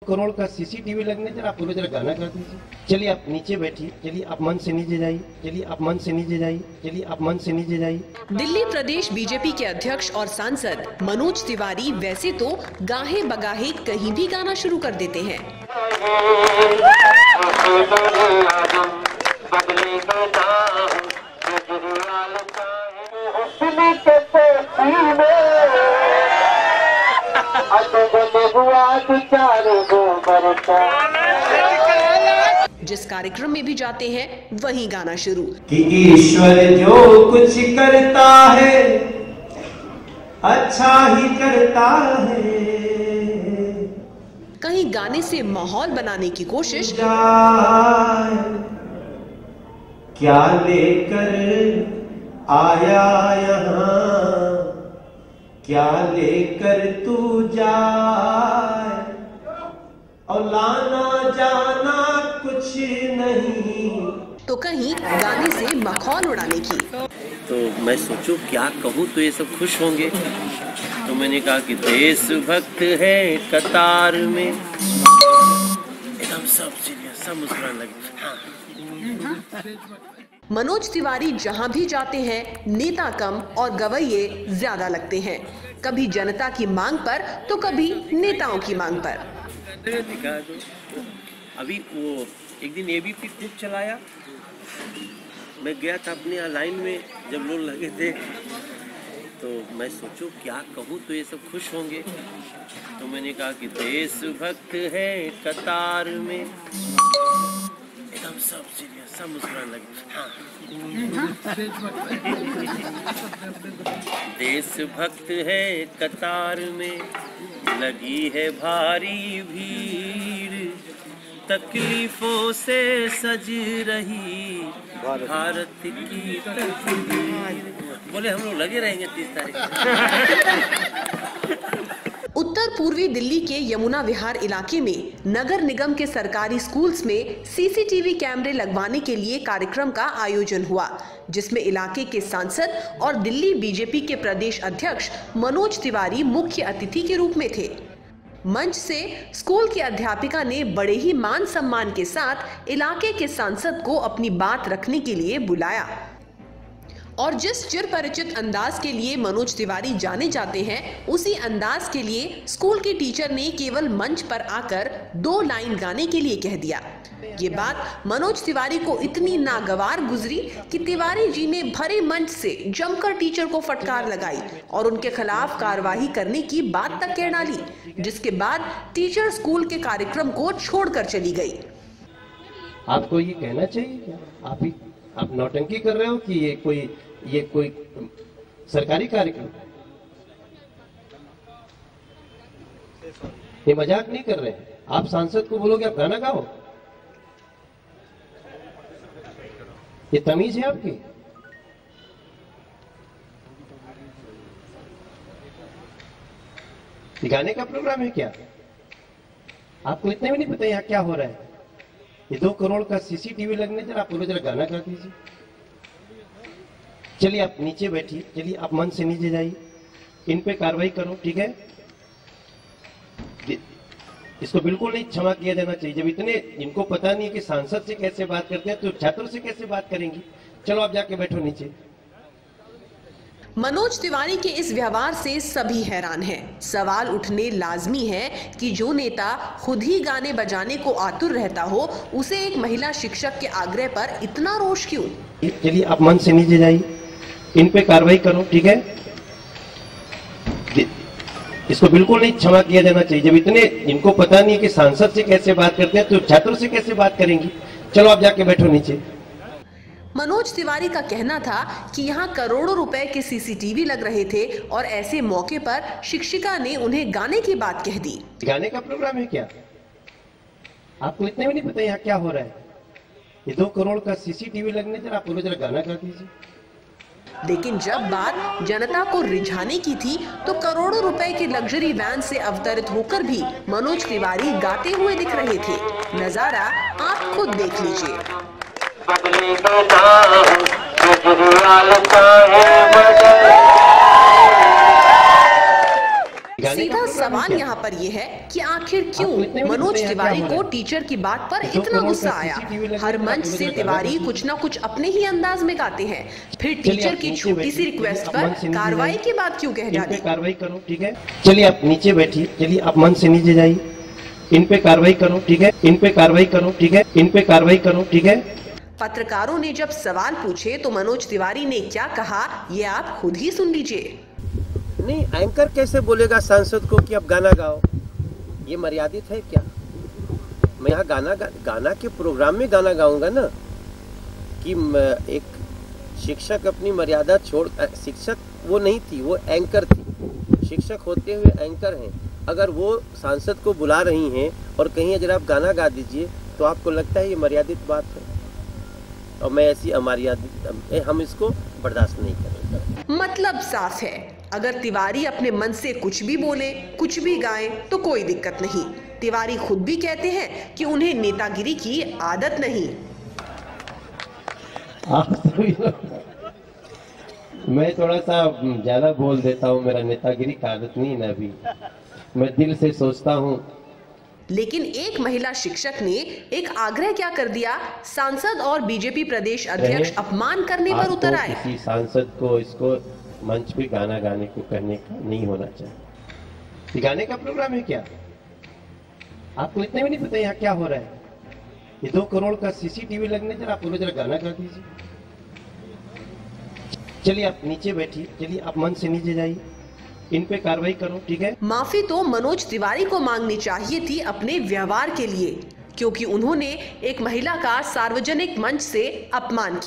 करोड़ का सीसीटीवी लगने जरा आप पूरे जरा गाना गा दीजिए। चलिए आप नीचे बैठिए, चलिए आप मन से नीचे जाइए, चलिए आप मन से नीचे जाइए, चलिए आप मन से नीचे जाइए। दिल्ली प्रदेश बीजेपी के अध्यक्ष और सांसद मनोज तिवारी वैसे तो गाहे बगाहे कहीं भी गाना शुरू कर देते हैं, जिस कार्यक्रम में भी जाते हैं वहीं गाना शुरू कि ईश्वर जो कुछ करता है अच्छा ही करता है। कहीं गाने से माहौल बनाने की कोशिश, क्या लेकर आया यहाँ, क्या लेकर तू जाए, और लाना जाना कुछ नहीं, तो कहीं गाने से मखौल उड़ाने की। तो मैं सोचूं क्या कहूँ तो ये सब खुश होंगे, तो मैंने कहा कि देशभक्त है कतार में, एकदम सब सीरियस, सब मुस्कुराने लगे। हाँ। मनोज तिवारी जहां भी जाते हैं नेता कम और गवैये ज्यादा लगते हैं, कभी जनता की मांग पर तो कभी नेताओं की मांग पर। अभी वो एक दिन एबीपी खूब चलाया, मैं गया था अपने लाइन में जब लोग लगे थे, तो मैं सोचूं क्या कहूँ तो ये सब खुश होंगे, तो मैंने कहा कि देशभक्त है कतार में, एकदम सब सीरियस, सब मुस्कुराने लगे। हाँ। देशभक्त है कतार में, लगी है भारी भीड़, तकलीफों से सज रही भारत की तस्वीर। बोले हम लोग लगे रहेंगे 30 तारीख। उत्तर पूर्वी दिल्ली के यमुना विहार इलाके में नगर निगम के सरकारी स्कूल्स में सीसीटीवी कैमरे लगवाने के लिए कार्यक्रम का आयोजन हुआ, जिसमें इलाके के सांसद और दिल्ली बीजेपी के प्रदेश अध्यक्ष मनोज तिवारी मुख्य अतिथि के रूप में थे। मंच से स्कूल की अध्यापिका ने बड़े ही मान सम्मान के साथ इलाके के सांसद को अपनी बात रखने के लिए बुलाया, और जिस चिर परिचित अंदाज के लिए मनोज तिवारी जाने जाते हैं, उसी अंदाज के लिए स्कूल की टीचर ने केवल मंच पर आकर 2 लाइन गाने के लिए कह दिया। ये बात मनोज तिवारी को इतनी नागवार गुजरी कि तिवारी जी ने भरे मंच से जमकर टीचर को फटकार लगाई और उनके खिलाफ कार्रवाई करने की बात तक कह डाली, जिसके बाद टीचर स्कूल के कार्यक्रम को छोड़कर चली गई। आपको ये कहना चाहिए क्या? आप नौटंकी कर रहे हो कि ये कोई सरकारी कार्यक्रम, ये मजाक नहीं कर रहे हैं। आप सांसद को बोलोगे आप गाना गाओ, ये तमीज है आपकी? गाने का प्रोग्राम है क्या? आपको इतने भी नहीं पता यहाँ क्या हो रहा है? ये 2 करोड़ का सीसीटीवी लगने जरा आप पूरे जरा गाना गा दीजिए। चलिए आप नीचे बैठिए, चलिए आप मन से नीचे जाइए, इन पे कार्रवाई करो, ठीक है? इसको बिल्कुल नहीं क्षमा किया जाना चाहिए। जब इतने इनको पता नहीं है कि सांसद से कैसे बात करते हैं, तो छात्रों से कैसे बात करेंगी? चलो आप जाके बैठो नीचे। मनोज तिवारी के इस व्यवहार से सभी हैरान हैं। सवाल उठने लाजमी है कि जो नेता खुद ही गाने बजाने को आतुर रहता हो, उसे एक महिला शिक्षक के आग्रह पर इतना रोष क्यों? चलिए आप मन से नीचे जाइए, इन पे कार्रवाई करो, ठीक है? इसको बिल्कुल नहीं क्षमा किया जाना चाहिए। जब इतने इनको पता नहीं है कि सांसद से कैसे बात करते हैं, तो छात्रों से कैसे बात करेंगी? चलो आप जाके बैठो नीचे। मनोज तिवारी का कहना था कि यहाँ करोड़ों रुपए के सीसीटीवी लग रहे थे और ऐसे मौके पर शिक्षिका ने उन्हें गाने की बात कह दी। गाने का प्रोग्राम है क्या? आपको इतने भी नहीं पता यहाँ क्या हो रहा है? ये 2 करोड़ का सीसीटीवी लगने जरा आप पूरे जरा गाना गा दीजिए। लेकिन जब बात जनता को रिझाने की थी, तो करोड़ों रुपए के लग्जरी वैन से अवतरित होकर भी मनोज तिवारी गाते हुए दिख रहे थे। नजारा आप खुद देख लीजिए। सीधा सवाल यहाँ पर ये है कि आखिर क्यों मनोज तिवारी को टीचर की बात पर इतना गुस्सा आया। हर मंच से तिवारी कुछ ना कुछ अपने ही अंदाज में गाते हैं, फिर टीचर की छोटी सी रिक्वेस्ट पर कार्रवाई की बात क्यों कह जाती है। कार्रवाई करो, ठीक है। चलिए आप नीचे बैठिए, चलिए आप मंच से नीचे जाइए, इन पे कार्रवाई करो, ठीक है। इन पे कार्रवाई करो, ठीक है। इन पे कार्रवाई करो, ठीक है। पत्रकारों ने जब सवाल पूछे तो मनोज तिवारी ने क्या कहा, ये आप खुद ही सुन लीजिए। नहीं, एंकर कैसे बोलेगा सांसद को कि आप गाना गाओ? ये मर्यादित है क्या? मैं यहाँ गाना के प्रोग्राम में गाना गाऊंगा ना, कि एक शिक्षक अपनी मर्यादा छोड़, शिक्षक वो नहीं थी, वो एंकर थी। शिक्षक होते हुए एंकर हैं। अगर वो सांसद को बुला रही हैं और कहीं अगर आप गाना गा दीजिए तो आपको लगता है ये मर्यादित बात है, और मैं ऐसी अमर्यादित, हम इसको बर्दाश्त नहीं करेंगे। मतलब साफ है, अगर तिवारी अपने मन से कुछ भी बोले, कुछ भी गाएं तो कोई दिक्कत नहीं। तिवारी खुद भी कहते हैं कि उन्हें नेतागिरी की आदत नहीं। मैं थोड़ा सा ज्यादा बोल देता हूँ, मेरा नेतागिरी की आदत नहीं ना, अभी मैं दिल से सोचता हूँ। लेकिन एक महिला शिक्षक ने एक आग्रह क्या कर दिया, सांसद और बीजेपी प्रदेश अध्यक्ष अपमान करने पर उतर आए। किसी सांसद को इसको मंच पे गाना गाने को कहने का नहीं होना चाहिए। गाने का प्रोग्राम है क्या? आपको इतने भी नहीं पता यहाँ क्या हो रहा है? ये 2 करोड़ का सीसीटीवी लगने, जरा आप जरा गाना गा दीजिए। चलिए आप नीचे बैठिए, चलिए आप मंच से नीचे जाइए, इन पे कार्रवाई करो, ठीक है। माफी तो मनोज तिवारी को मांगनी चाहिए थी अपने व्यवहार के लिए, क्योंकि उन्होंने एक महिला का सार्वजनिक मंच से अपमान किया।